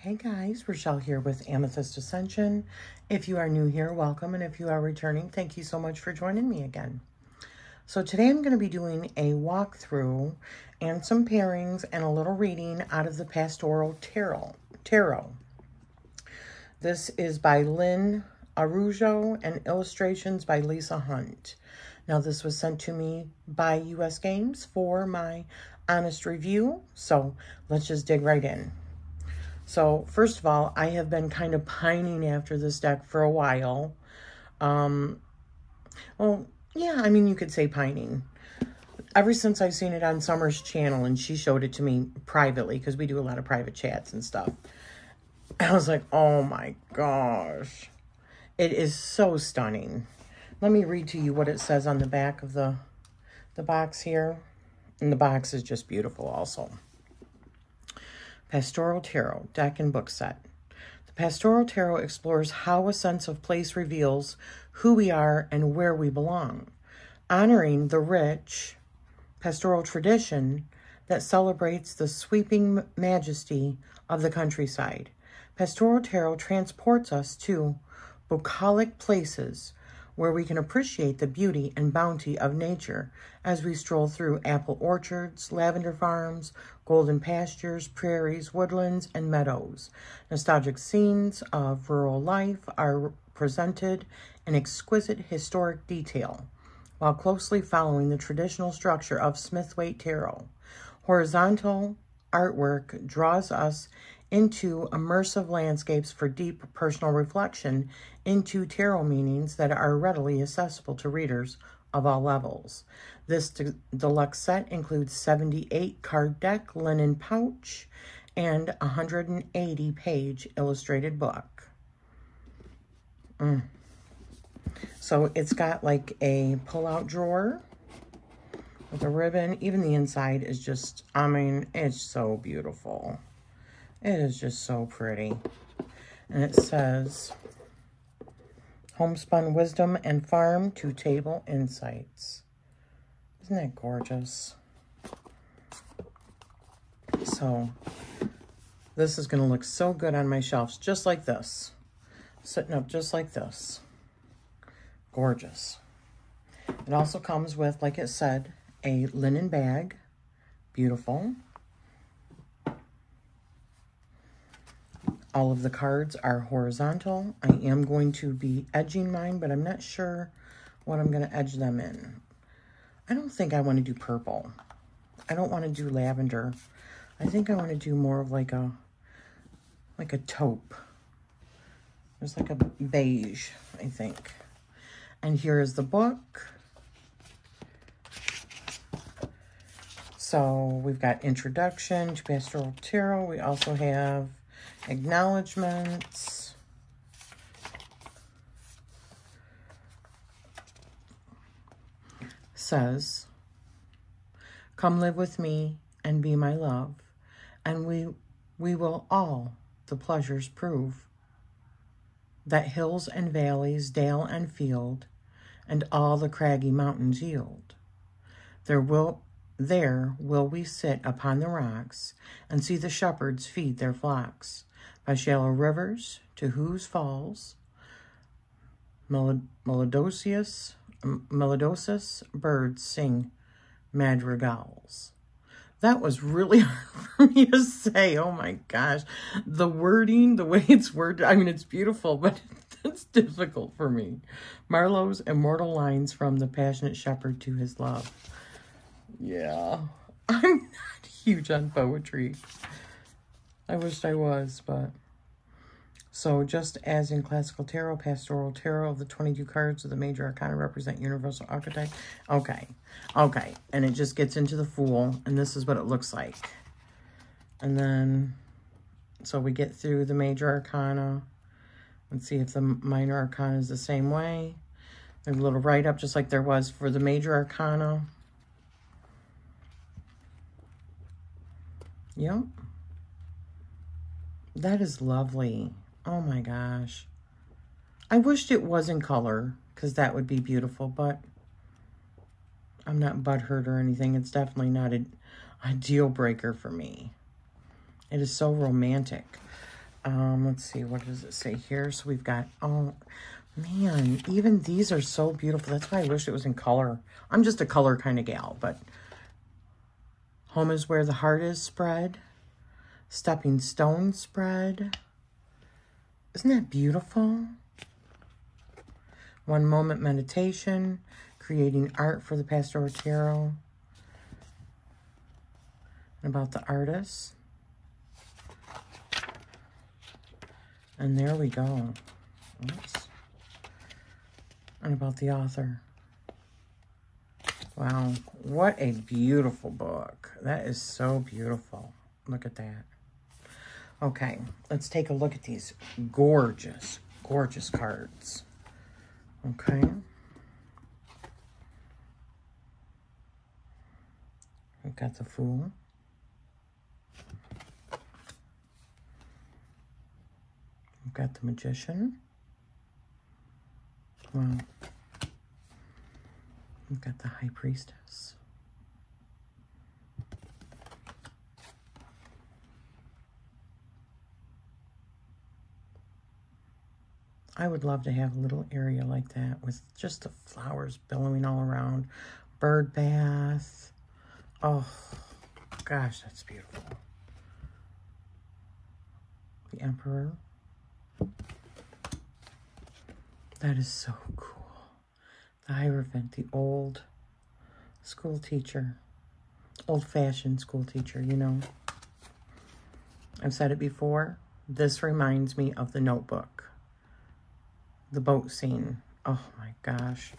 Hey guys, Rochelle here with Amethyst Ascension. If you are new here, welcome. And if you are returning, thank you so much for joining me again. So today I'm going to be doing a walkthrough and some pairings and a little reading out of the Pastoral Tarot. This is by Lynn Arujo and illustrations by Lisa Hunt. Now this was sent to me by US Games for my honest review. So let's just dig right in. So, first of all, I have been kind of pining after this deck for a while. Well, yeah, I mean, you could say pining. Ever since I've seen it on Summer's channel and she showed it to me privately, because we do a lot of private chats and stuff. I was like, oh my gosh. It is so stunning. Let me read to you what it says on the back of the box here. And the box is just beautiful also. Pastoral Tarot, deck and book set. The Pastoral Tarot explores how a sense of place reveals who we are and where we belong, honoring the rich pastoral tradition that celebrates the sweeping majesty of the countryside. Pastoral Tarot transports us to bucolic places where we can appreciate the beauty and bounty of nature as we stroll through apple orchards, lavender farms, golden pastures, prairies, woodlands, and meadows. Nostalgic scenes of rural life are presented in exquisite historic detail, while closely following the traditional structure of Smith-Waite Tarot. Horizontal artwork draws us into immersive landscapes for deep personal reflection into tarot meanings that are readily accessible to readers of all levels. This deluxe set includes 78 card deck, linen pouch, and 180-page illustrated book. So it's got like a pull-out drawer with a ribbon. Even the inside is just, I mean, it's so beautiful. It is just so pretty. And it says, Homespun Wisdom and Farm to Table Insights. Isn't that gorgeous? So, this is going to look so good on my shelves, just like this. Sitting up just like this. Gorgeous. It also comes with, like it said, a linen bag. Beautiful. All of the cards are horizontal. I am going to be edging mine, but I'm not sure what I'm going to edge them in. I don't think I want to do purple. I don't want to do lavender. I think I want to do more of like a taupe. There's like a beige, I think. And here is the book. So we've got Introduction to Pastoral Tarot. We also have acknowledgements. Says, come live with me and be my love, and we will all the pleasures prove that hills and valleys, dale and field, and all the craggy mountains yield. There will we sit upon the rocks and see the shepherds feed their flocks by shallow rivers to whose falls melodious birds sing madrigals. That was really hard for me to say. Oh my gosh. The wording, the way it's worded, I mean, it's beautiful, but it's difficult for me. Marlowe's immortal lines from the passionate shepherd to his love. Yeah, I'm not huge on poetry. I wished I was, but... So, just as in Classical Tarot, Pastoral Tarot, the 22 cards of the major arcana represent universal archetype. Okay. And it just gets into the Fool, and this is what it looks like. And then, so we get through the major arcana. Let's see if the minor arcana is the same way. There's a little write-up, just like there was for the major arcana. Yep. That is lovely. Oh my gosh. I wished it was in color, because that would be beautiful, but I'm not butthurt or anything. It's definitely not a deal breaker for me. It is so romantic. Let's see, what does it say here? So we've got, oh, man, even these are so beautiful. That's why I wish it was in color. I'm just a color kind of gal, but home is where the heart is spread. Stepping stone spread. Isn't that beautiful? One moment meditation. Creating art for the Pastoral Tarot. And about the artist. And there we go. Oops. And about the author. Wow, what a beautiful book. That is so beautiful. Look at that. Okay, let's take a look at these gorgeous, gorgeous cards. Okay. We've got the Fool. We've got the Magician. Wow. We've got the High Priestess. I would love to have a little area like that with just the flowers billowing all around. Bird bath. Oh, gosh, that's beautiful. The Emperor. That is so cool. The Hierophant, the old school teacher. Old-fashioned school teacher, you know. I've said it before. This reminds me of The Notebook. The boat scene. Oh, my gosh.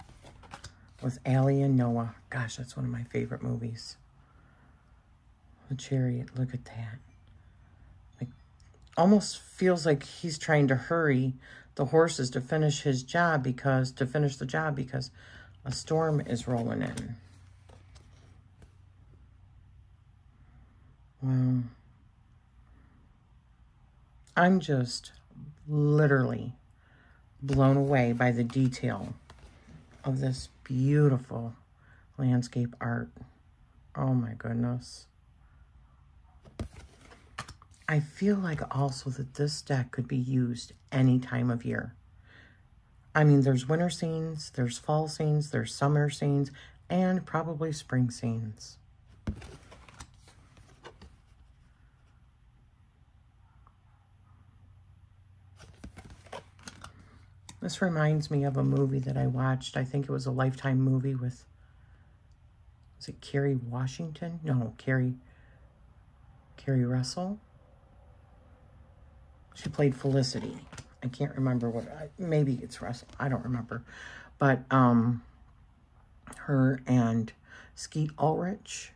With Allie and Noah. Gosh, that's one of my favorite movies. The Chariot. Look at that. Like, almost feels like he's trying to hurry the horses to finish his job because a storm is rolling in. Wow. I'm just literally blown away by the detail of this beautiful landscape art. Oh my goodness. I feel like also that this deck could be used any time of year. I mean, there's winter scenes, there's fall scenes, there's summer scenes, and probably spring scenes. This reminds me of a movie that I watched. I think it was a Lifetime movie with, was it Kerry Washington? No, Kerry Russell. She played Felicity. I can't remember what, maybe it's Russell. I don't remember. But her and Skeet Ulrich.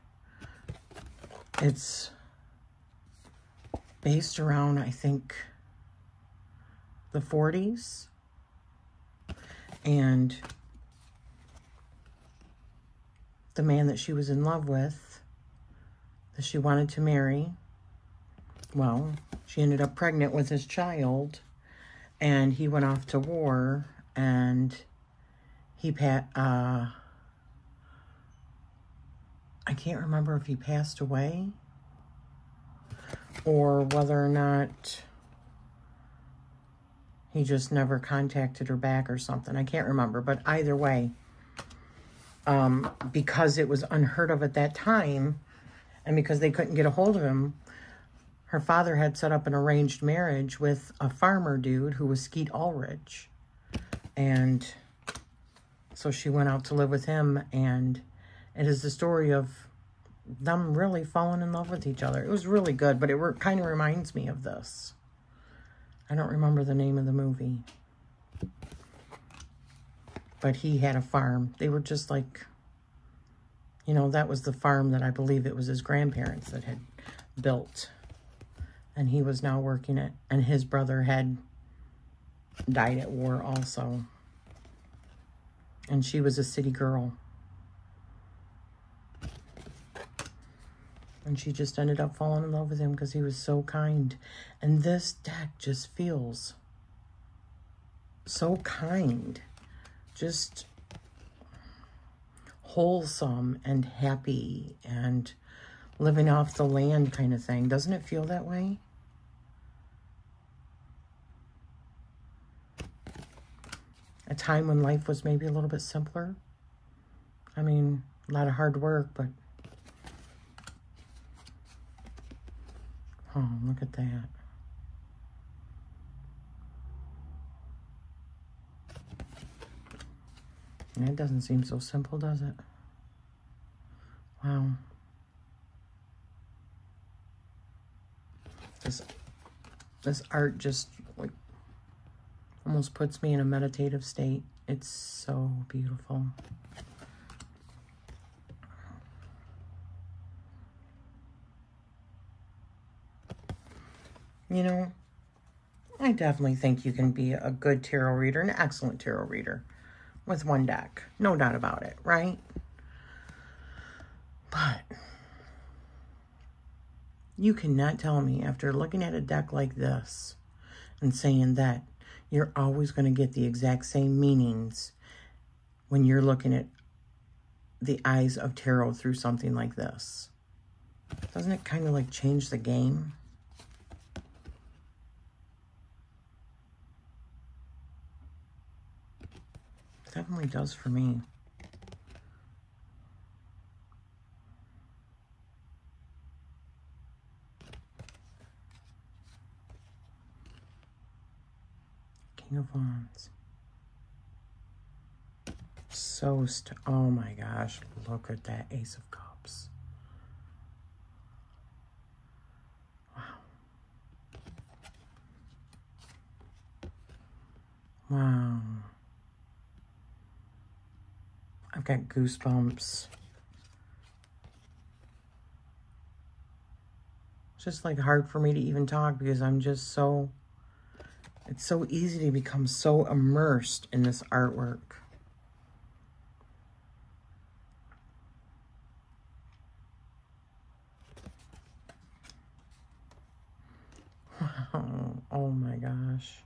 It's based around, I think, the 40s. And the man that she was in love with, that she wanted to marry, well, she ended up pregnant with his child, and he went off to war, and he I can't remember if he passed away or whether or not he just never contacted her back or something. I can't remember, but either way, because it was unheard of at that time, and because they couldn't get a hold of him, her father had set up an arranged marriage with a farmer dude who was Skeet Ulrich. And so she went out to live with him, and it is the story of them really falling in love with each other. It was really good, but it kind of reminds me of this. I don't remember the name of the movie. But he had a farm. They were just like, you know, that was the farm that I believe it was his grandparents that had built. And he was now working it. And his brother had died at war also. And she was a city girl. And she just ended up falling in love with him because he was so kind. And this deck just feels so kind. Just wholesome and happy and living off the land kind of thing. Doesn't it feel that way? time when life was maybe a little bit simpler. I mean, a lot of hard work, but... Oh, look at that. That doesn't seem so simple, does it? Wow. This art just, like, almost puts me in a meditative state. It's so beautiful. You know, I definitely think you can be a good tarot reader, an excellent tarot reader, with one deck. No doubt about it, right? But you cannot tell me, after looking at a deck like this and saying that you're always going to get the exact same meanings when you're looking at the eyes of tarot through something like this. Doesn't it kind of like change the game? It definitely does for me. King of Wands. Oh my gosh, look at that Ace of Cups. Wow. Wow. I've got goosebumps. It's just like hard for me to even talk because I'm just so... It's so easy to become so immersed in this artwork. Wow. Oh my gosh.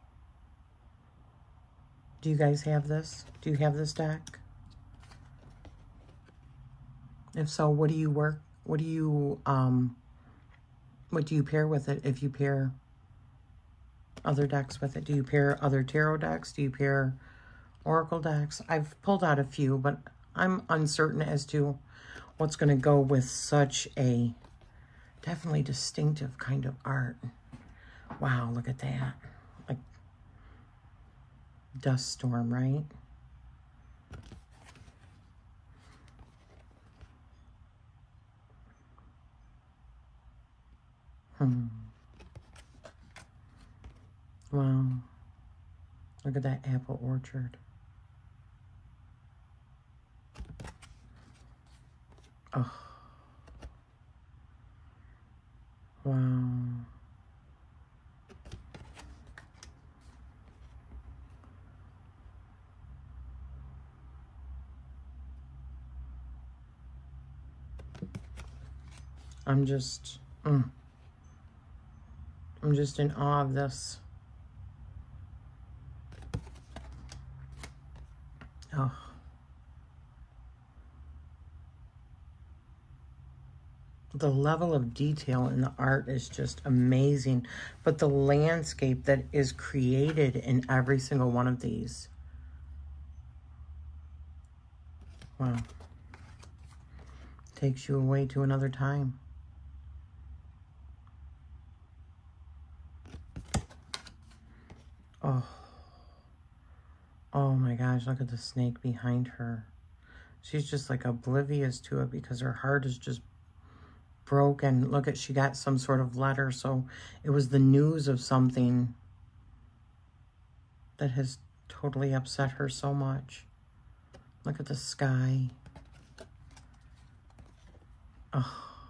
Do you guys have this? Do you have this deck? If so, what do you pair with it if you pair other decks with it? Do you pair other tarot decks? Do you pair oracle decks? I've pulled out a few, but I'm uncertain as to what's going to go with such a definitely distinctive kind of art. Wow, look at that. Like dust storm, right? Wow. Look at that apple orchard. Oh. Wow. I'm just in awe of this. Oh. The level of detail in the art is just amazing. But the landscape that is created in every single one of these. Wow. Takes you away to another time. Oh. Oh my gosh, look at the snake behind her. She's just like oblivious to it because her heart is just broken. Look at, she got some sort of letter, so it was the news of something that has totally upset her so much. Look at the sky. Oh,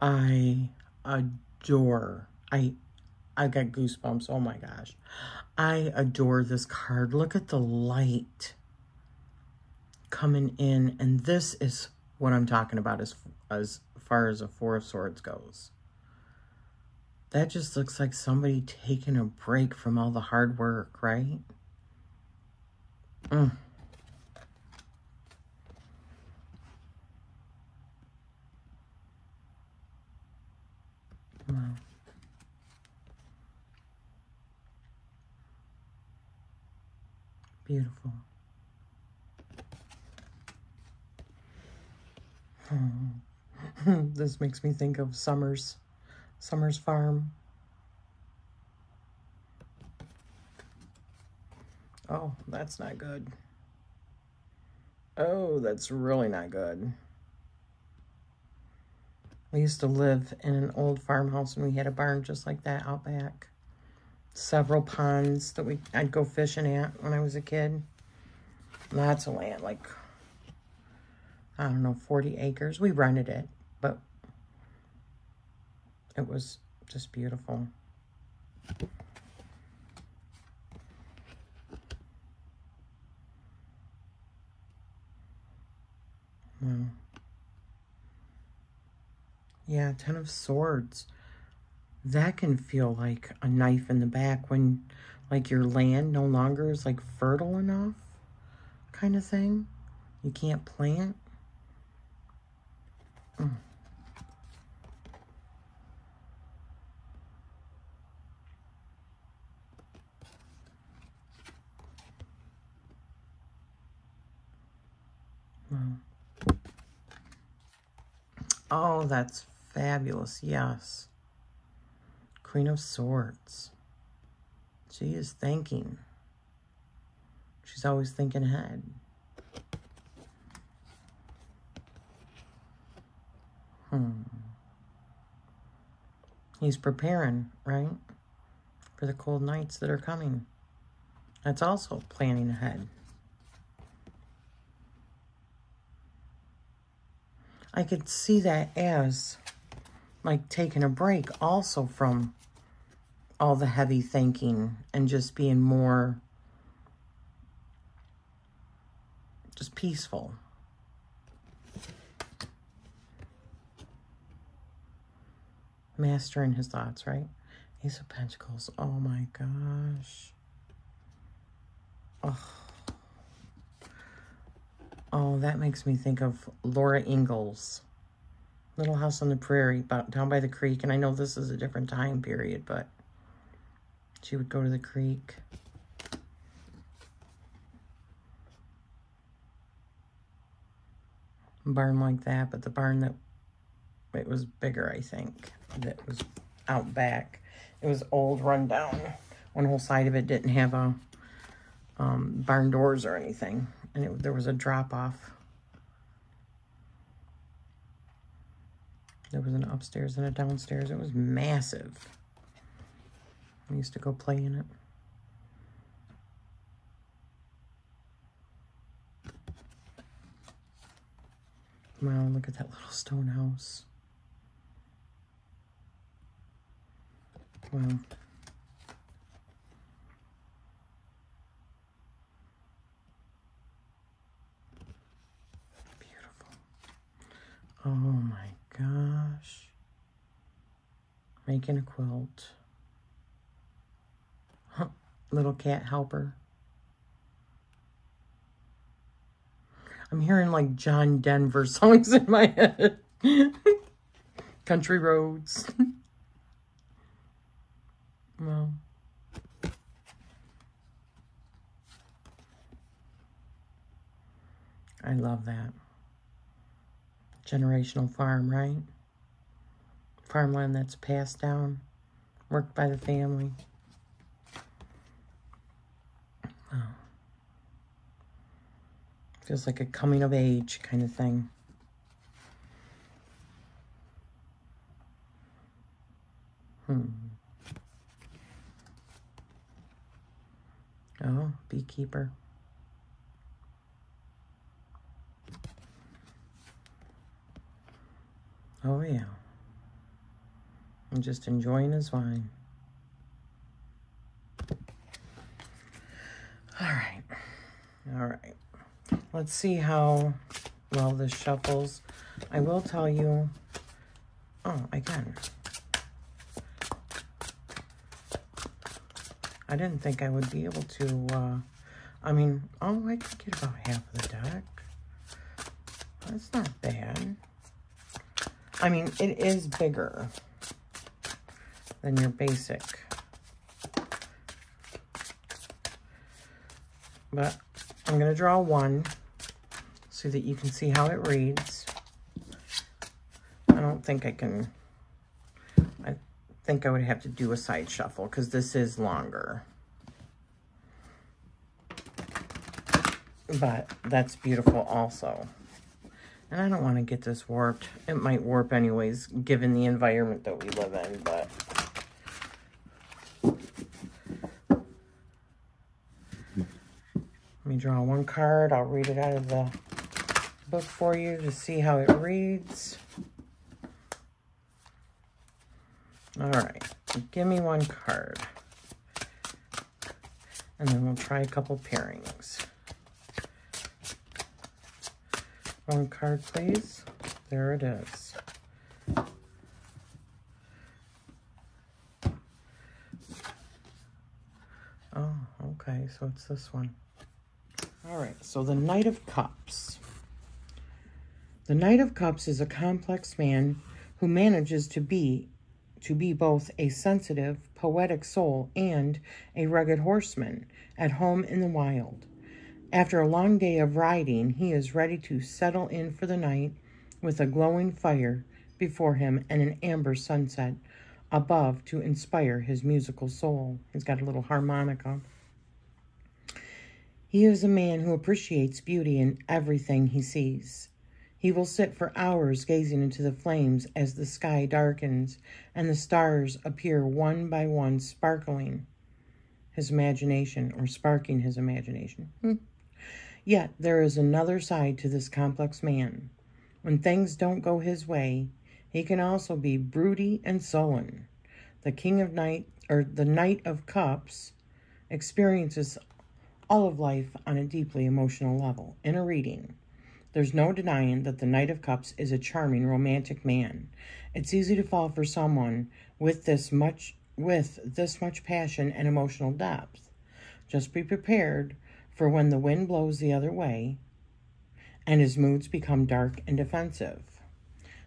I adore. I got goosebumps. Oh my gosh. I adore this card. Look at the light coming in, and this is what I'm talking about as far as a Four of Swords goes. That just looks like somebody taking a break from all the hard work, right? Wow. Beautiful. This makes me think of Summer's farm. Oh, that's not good. Oh, that's really not good. We used to live in an old farmhouse and we had a barn just like that out back. Several ponds that I'd go fishing at when I was a kid. Lots of land, like, I don't know, 40 acres. We rented it, but it was just beautiful. Wow. Yeah, 10 of Swords. That can feel like a knife in the back when, like, your land no longer is, like, fertile enough kind of thing. You can't plant. Wow. Oh, that's fabulous. Yes. Queen of Swords. She is thinking. She's always thinking ahead. He's preparing, right? For the cold nights that are coming. That's also planning ahead. I could see that as like taking a break also from all the heavy thinking and just being more just peaceful. Mastering his thoughts, right? Ace of Pentacles. Oh my gosh. Oh, that makes me think of Laura Ingalls. Little House on the Prairie, down by the creek. And I know this is a different time period, but she would go to the creek. Barn like that, but the barn that, it was bigger, I think, that was out back. It was old, run down. One whole side of it didn't have a barn doors or anything. And there was a drop-off. There was an upstairs and a downstairs. It was massive. I used to go play in it. Wow, look at that little stone house. Wow. Beautiful. Oh my gosh. Making a quilt. Huh. Little cat helper. I'm hearing like John Denver songs in my head. Country roads. Well. I love that. Generational farm, right? Farmland that's passed down, worked by the family. Oh. Feels like a coming of age kind of thing. Oh, beekeeper. Oh, yeah. I'm just enjoying his wine. All right. All right. Let's see how well this shuffles. I will tell you... Oh, again. I didn't think I would be able to... I mean, oh, I could get about half of the deck. That's not bad. I mean, it is bigger than your basic. but I'm going to draw one so that you can see how it reads. I don't think I can, I think I would have to do a side shuffle because this is longer. But that's beautiful also. And I don't want to get this warped. It might warp anyways, given the environment that we live in, but... Let me draw one card. I'll read it out of the book for you to see how it reads. All right. Give me one card. And then we'll try a couple pairings. One card, please. There it is. Oh, okay. So it's this one. All right. So the Knight of Cups. The Knight of Cups is a complex man who manages to be both a sensitive, poetic soul and a rugged horseman at home in the wild. After a long day of riding, he is ready to settle in for the night with a glowing fire before him and an amber sunset above to inspire his musical soul. He's got a little harmonica. He is a man who appreciates beauty in everything he sees. He will sit for hours gazing into the flames as the sky darkens and the stars appear one by one, sparking his imagination. Yet there is another side to this complex man. When things don't go his way, he can also be broody and sullen. The Knight of Cups experiences all of life on a deeply emotional level. In a reading, there's no denying that the Knight of Cups is a charming, romantic man. It's easy to fall for someone with this much passion and emotional depth. Just be prepared for when the wind blows the other way and his moods become dark and defensive.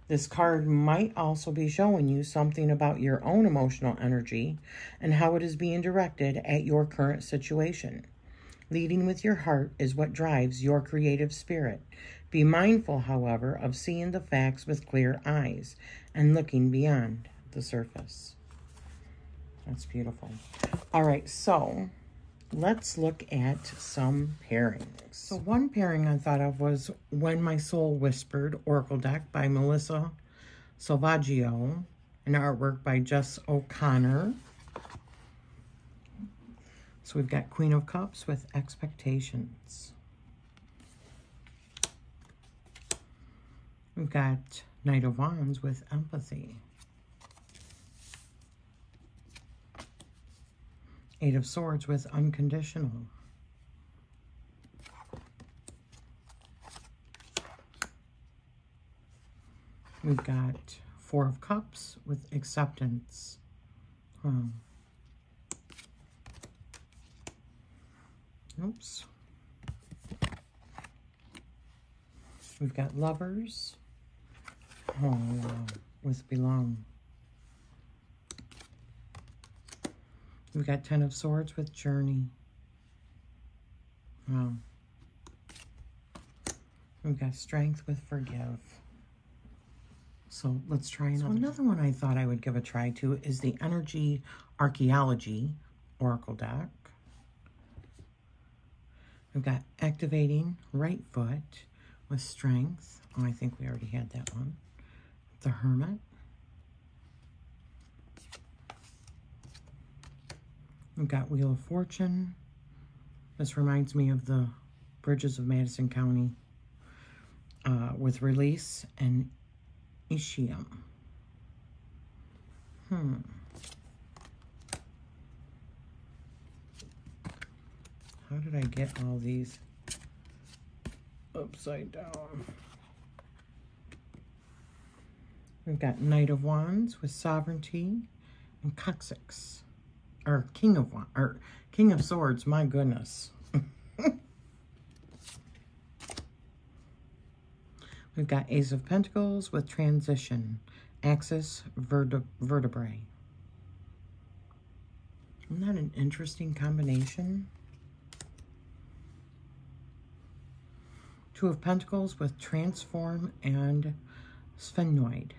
This card might also be showing you something about your own emotional energy and how it is being directed at your current situation. Leading with your heart is what drives your creative spirit. Be mindful, however, of seeing the facts with clear eyes and looking beyond the surface. That's beautiful. All right, so let's look at some pairings. So one pairing I thought of was When My Soul Whispered Oracle Deck by Melissa Salvaggio, an artwork by Jess O'Connor. So we've got Queen of Cups with Expectations. We've got Knight of Wands with Empathy. Eight of Swords with Unconditional. We've got Four of Cups with Acceptance. Oops. We've got Lovers. With Belong. We've got Ten of Swords with Journey. We've got Strength with Forgive. So let's try another. So another one I thought I would give a try to is the Energy Archaeology Oracle Deck. We've got Activating Right Foot with Strength. Oh, I think we already had that one. The Hermit. We've got Wheel of Fortune. This reminds me of the Bridges of Madison County with Release and Ischium. How did I get all these upside down? We've got Knight of Wands with Sovereignty and Coccyx. Or King of Wands, or King of Swords, my goodness. We've got Ace of Pentacles with Transition, Axis Vertebrae. Isn't that an interesting combination? Two of Pentacles with Transform and Sphenoid.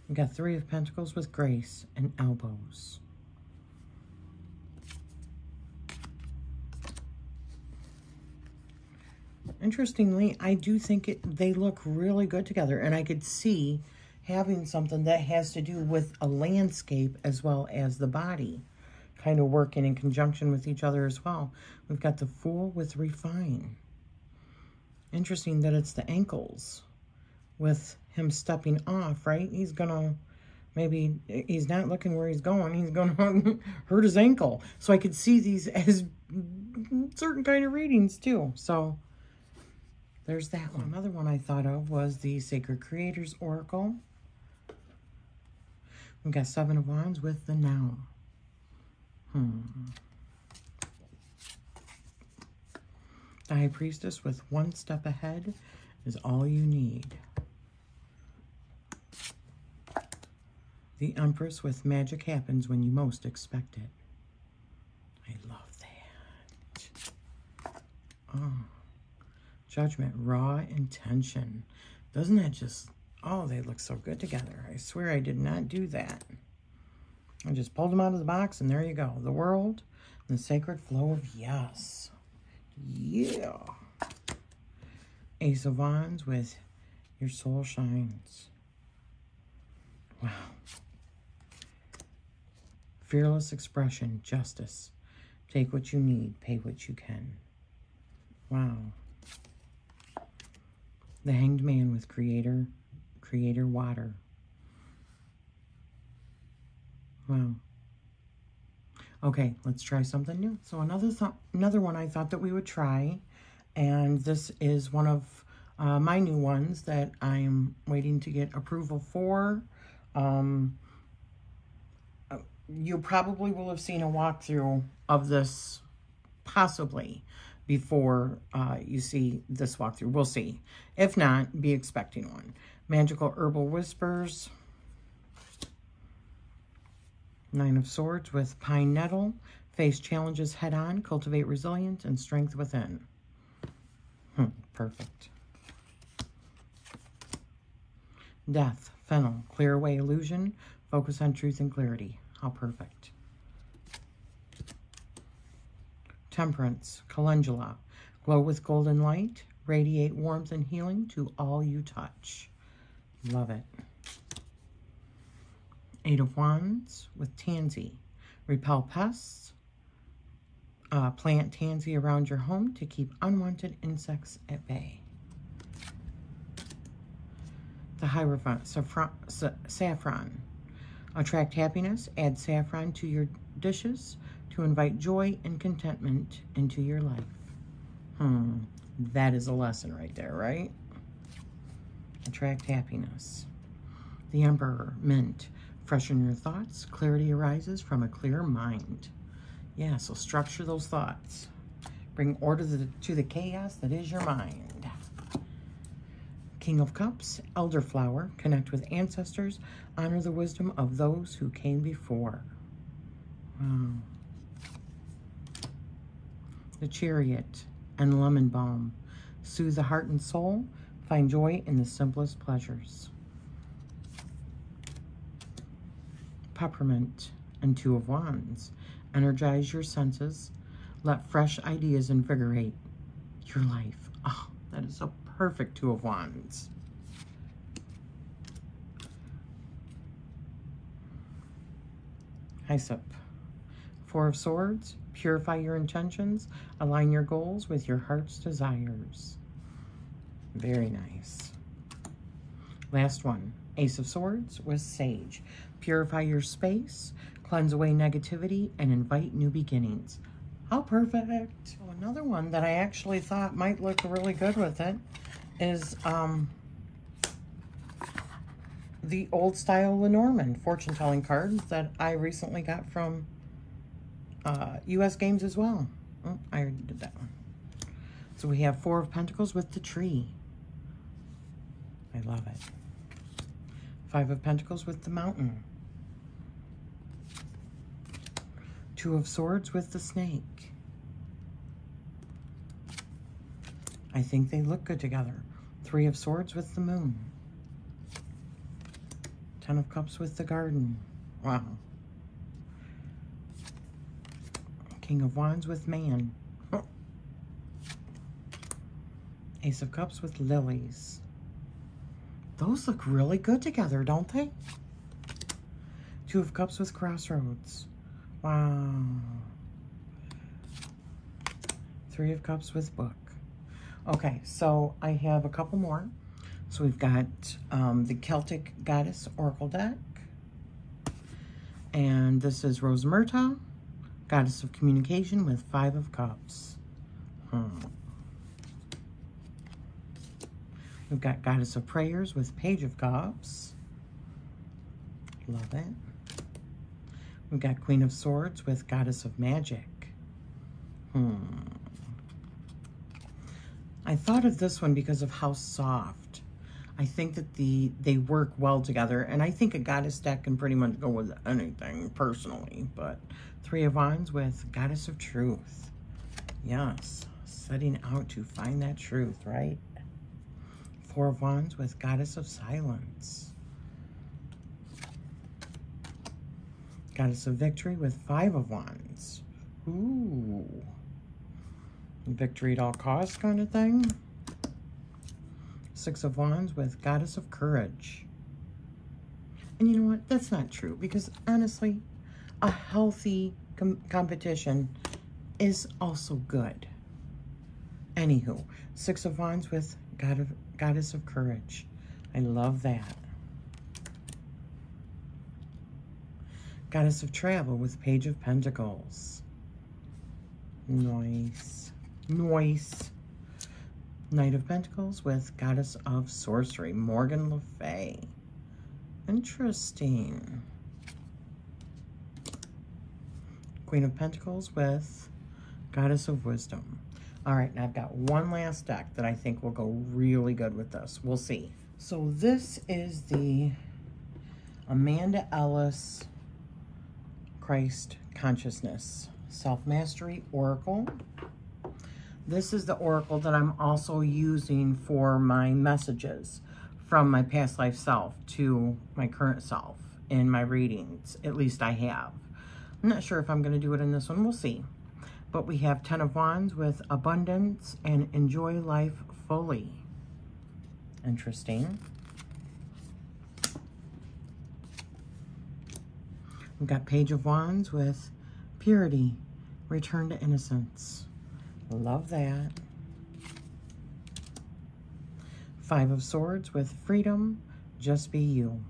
We got Three of Pentacles with Grace and Elbows. Interestingly, I do think they look really good together, and I could see having something that has to do with a landscape as well as the body kind of working in conjunction with each other as well. We've got the Fool with Refine. Interesting that it's the ankles with him stepping off, right? He's gonna, maybe he's not looking where he's going. He's gonna hurt his ankle. So I could see these as certain kind of readings too. So there's that one. Another one I thought of was the Sacred Creators Oracle. We've got Seven of Wands with the Now. The High Priestess with One Step Ahead is all you need. The Empress with Magic Happens When You Most Expect It. I love that. Oh. Judgment, Raw Intention. Doesn't that just... Oh, they look so good together. I swear I did not do that. I just pulled them out of the box, and there you go. The World, the Sacred Flow of Yes. Yeah. Ace of Wands with Your Soul Shines. Wow. Fearless Expression, Justice. Take what you need, pay what you can. Wow. The Hanged Man with Creator Water. Wow. Okay, let's try something new. So another one I thought that we would try, and this is one of my new ones that I'm waiting to get approval for. You probably will have seen a walkthrough of this possibly before you see this walkthrough. We'll see. If not, be expecting one. Magical Herbal Whispers. Nine of Swords with Pine Nettle. Face challenges head on. Cultivate resilience and strength within. Perfect. Death. Fennel. Clear away illusion. Focus on truth and clarity. How perfect. Temperance. Calendula. Glow with golden light. Radiate warmth and healing to all you touch. Love it. Eight of Wands with Tansy. Repel pests. Plant tansy around your home to keep unwanted insects at bay. The Hierophant. Saffron. Attract happiness. Add saffron to your dishes to invite joy and contentment into your life. That is a lesson right there, right? Attract happiness. The Emperor. Mint. Freshen your thoughts. Clarity arises from a clear mind. Yeah, so structure those thoughts. Bring order to the chaos that is your mind. King of Cups. Elderflower. Connect with ancestors. Honor the wisdom of those who came before. Wow. The Chariot and Lemon Balm. Soothe the heart and soul. Find joy in the simplest pleasures. Peppermint and Two of Wands. Energize your senses. Let fresh ideas invigorate your life. Oh, that is a perfect Two of Wands. Hyssop. Four of Swords. Purify your intentions. Align your goals with your heart's desires. Very nice. Last one. Ace of Swords with Sage. Purify your space. Cleanse away negativity and invite new beginnings. How perfect. So another one that I actually thought might look really good with it is the old style Lenormand fortune telling cards that I recently got from US Games as well. Oh, I already did that one. So we have Four of Pentacles with the Tree. I love it. Five of Pentacles with the Mountain. Two of Swords with the Snake. I think they look good together. 3 of Swords with the Moon. 10 of Cups with the Garden. Wow. King of Wands with Man. Ace of Cups with Lilies. Those look really good together, don't they? 2 of Cups with Crossroads. Wow. 3 of Cups with Book. Okay, so I have a couple more. So we've got the Celtic Goddess Oracle deck. And this is Rose Myrta, Goddess of Communication with 5 of Cups. We've got Goddess of Prayers with Page of Cups. Love it. We've got Queen of Swords with Goddess of Magic. I thought of this one because of how soft. I think that they work well together, and I think a goddess deck can pretty much go with anything, personally. But 3 of Wands with Goddess of Truth. Yes, setting out to find that truth, right? 4 of Wands with Goddess of Silence. Goddess of Victory with 5 of Wands. Ooh. Victory at all costs kind of thing. 6 of Wands with Goddess of Courage. And you know what? That's not true, because honestly, a healthy competition is also good. Anywho, 6 of Wands with Goddess of Courage. I love that. Goddess of Travel with Page of Pentacles. Nice. Nice. Knight of Pentacles with Goddess of Sorcery, Morgan Le Fay. Interesting. Queen of Pentacles with Goddess of Wisdom. All right, now I've got one last deck that I think will go really good with this. We'll see. So this is the Amanda Ellis Christ Consciousness Self-Mastery Oracle. This is the oracle that I'm also using for my messages from my past life self to my current self in my readings. At least I have. I'm not sure if I'm going to do it in this one. We'll see. But we have 10 of Wands with Abundance and Enjoy Life Fully. Interesting. We've got Page of Wands with Purity, Return to Innocence. Love that. 5 of Swords with Freedom, Just Be You.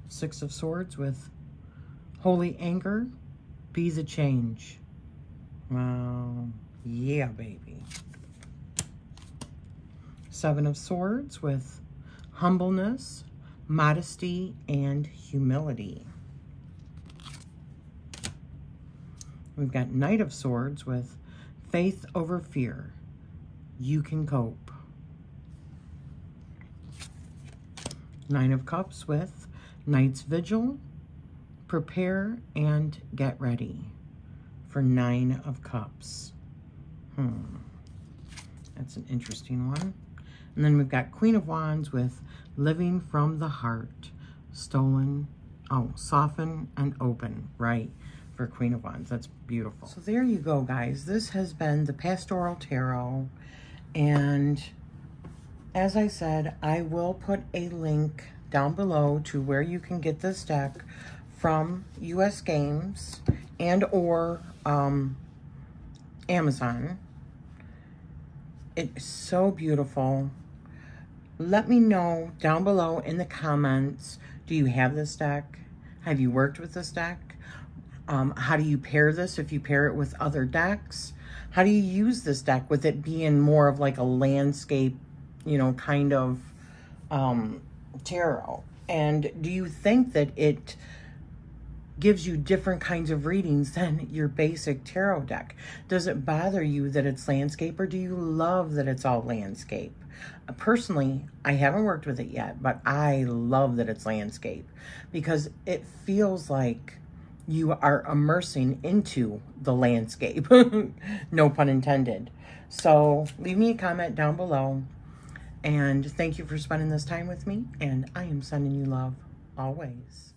6 of Swords with Holy Anger, Be the Change. Wow. Yeah, baby. 7 of Swords with Humbleness, Modesty, and Humility. We've got Knight of Swords with Faith Over Fear. You Can Cope. 9 of Cups with Night's Vigil. Prepare and get ready for 9 of Cups. That's an interesting one. And then we've got Queen of Wands with Living from the Heart. Stolen. Oh, soften and open. Right. For Queen of Wands. That's beautiful. So there you go, guys. This has been the Pastoral Tarot. And as I said, I will put a link down below to where you can get this deck from US Games and or Amazon. It's so beautiful. Let me know down below in the comments, do you have this deck? Have you worked with this deck? How do you pair this if you pair it with other decks? How do you use this deck with it being more of like a landscape, you know, kind of tarot? And do you think that it gives you different kinds of readings than your basic tarot deck? Does it bother you that it's landscape, or do you love that it's all landscape? Personally, I haven't worked with it yet, but I love that it's landscape because it feels like you are immersing into the landscape. No pun intended. So leave me a comment down below. And thank you for spending this time with me. And I am sending you love always.